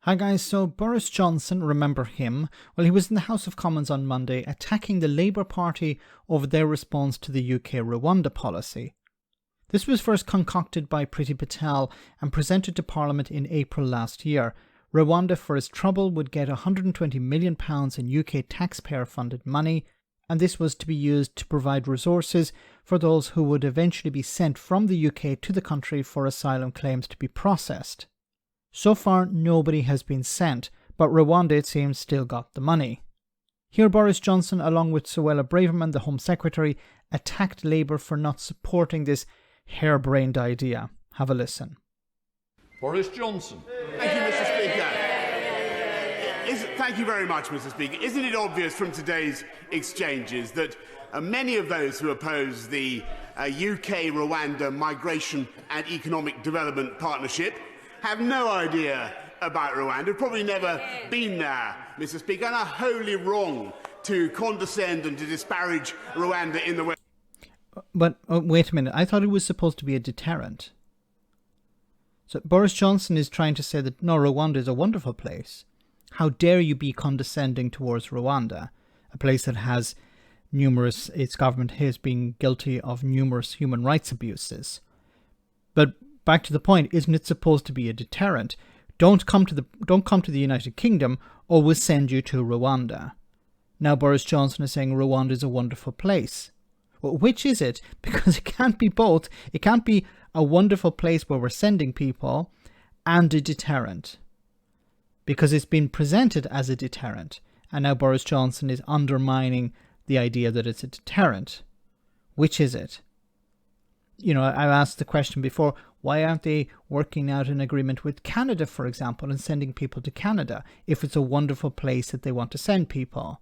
Hi guys, so Boris Johnson, remember him? Well, he was in the House of Commons on Monday attacking the Labour Party over their response to the UK-Rwanda policy. This was first concocted by Priti Patel and presented to Parliament in April last year. Rwanda, for his trouble, would get £120 million in UK taxpayer-funded money, and this was to be used to provide resources for those who would eventually be sent from the UK to the country for asylum claims to be processed. So far, nobody has been sent, but Rwanda, it seems, still got the money. Here Boris Johnson, along with Suella Braverman, the Home Secretary, attacked Labour for not supporting this harebrained idea. Have a listen. Boris Johnson. Thank you, Mr. Speaker. Thank you very much, Mr. Speaker. Isn't it obvious from today's exchanges that many of those who oppose the UK-Rwanda Migration and Economic Development Partnership have no idea about Rwanda, have probably never been there, Mr. Speaker, and are wholly wrong to condescend and to disparage Rwanda in the way. But wait a minute, I thought it was supposed to be a deterrent. So Boris Johnson is trying to say that, no, Rwanda is a wonderful place. How dare you be condescending towards Rwanda, a place that has its government has been guilty of numerous human rights abuses. But back to the point, isn't it supposed to be a deterrent? Don't come to the United Kingdom or we'll send you to Rwanda. Now Boris Johnson is saying Rwanda is a wonderful place. Well, which is it? Because it can't be both. It can't be a wonderful place where we're sending people and a deterrent. Because it's been presented as a deterrent. And now Boris Johnson is undermining the idea that it's a deterrent. Which is it? You know, I've asked the question before, why aren't they working out an agreement with Canada, for example, and sending people to Canada if it's a wonderful place that they want to send people?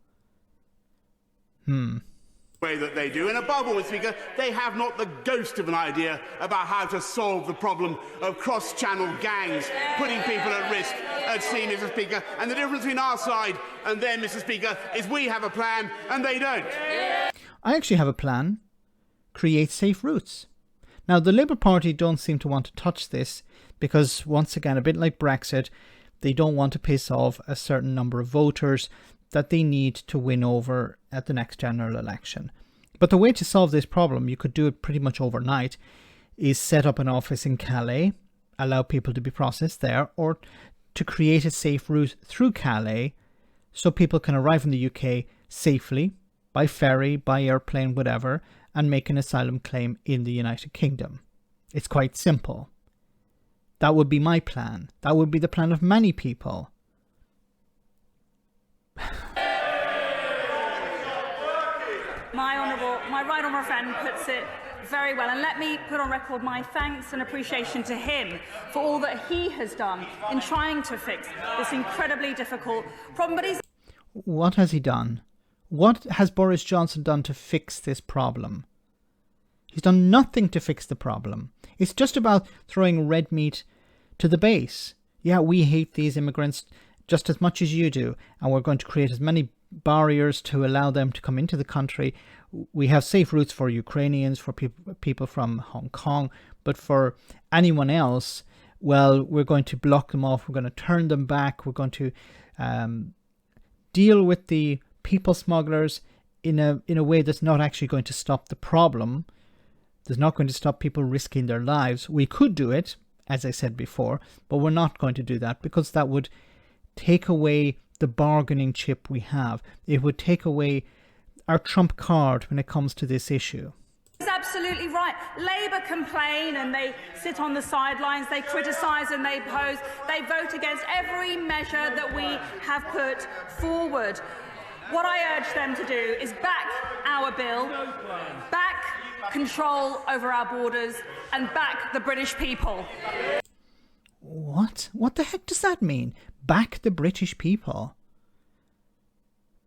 Way that they do, and above all, Mr. Speaker, they have not the ghost of an idea about how to solve the problem of cross-channel gangs putting people at risk at sea, Mr. Speaker. And the difference between our side and them, Mr. Speaker, is we have a plan and they don't. I actually have a plan. Create safe routes. Now, the Labour Party don't seem to want to touch this because, once again, a bit like Brexit, they don't want to piss off a certain number of voters that they need to win over at the next general election. But the way to solve this problem, you could do it pretty much overnight, is set up an office in Calais, allow people to be processed there, or to create a safe route through Calais so people can arrive in the UK safely, by ferry, by airplane, whatever, and make an asylum claim in the United Kingdom. It's quite simple. That would be my plan. That would be the plan of many people. My right honourable friend puts it very well, and let me put on record my thanks and appreciation to him for all that he has done in trying to fix this incredibly difficult problem. But what has he done? What has Boris Johnson done to fix this problem? He's done nothing to fix the problem. It's just about throwing red meat to the base. Yeah, we hate these immigrants just as much as you do, and we're going to create as many barriers to allow them to come into the country. We have safe routes for Ukrainians, for people from Hong Kong, but for anyone else, well, we're going to block them off. We're going to turn them back. We're going to deal with the people smugglers in a way that's not actually going to stop the problem. That's not going to stop people risking their lives. We could do it, as I said before, but we're not going to do that because that would take away the bargaining chip we have. It would take away our trump card when it comes to this issue. he's absolutely right. Labour complain and they sit on the sidelines, they criticise and they oppose, they vote against every measure that we have put forward. What I urge them to do is back our bill, back control over our borders, and back the British people. What? What the heck does that mean? Back the British people?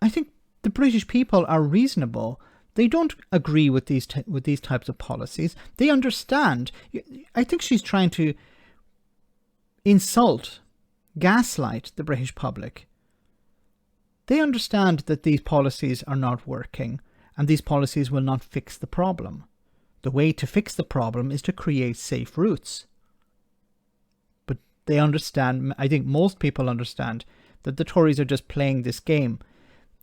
I think the British people are reasonable. They don't agree with these types of policies. They understand. I think she's trying to insult, gaslight the British public. They understand that these policies are not working and these policies will not fix the problem. The way to fix the problem is to create safe routes. But they understand, I think most people understand, that the Tories are just playing this game.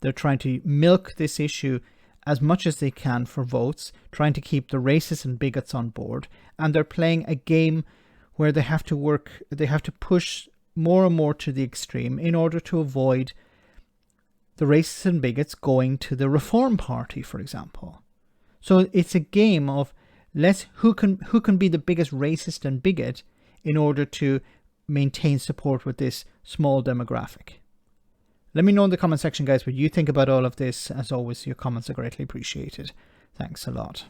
They're trying to milk this issue as much as they can for votes, trying to keep the racists and bigots on board, and they're playing a game where they have to push more and more to the extreme in order to avoid the racists and bigots going to the Reform Party, for example. So it's a game of who can be the biggest racist and bigot in order to maintain support with this small demographic. Let me know in the comment section, guys, what you think about all of this. As always, your comments are greatly appreciated. Thanks a lot.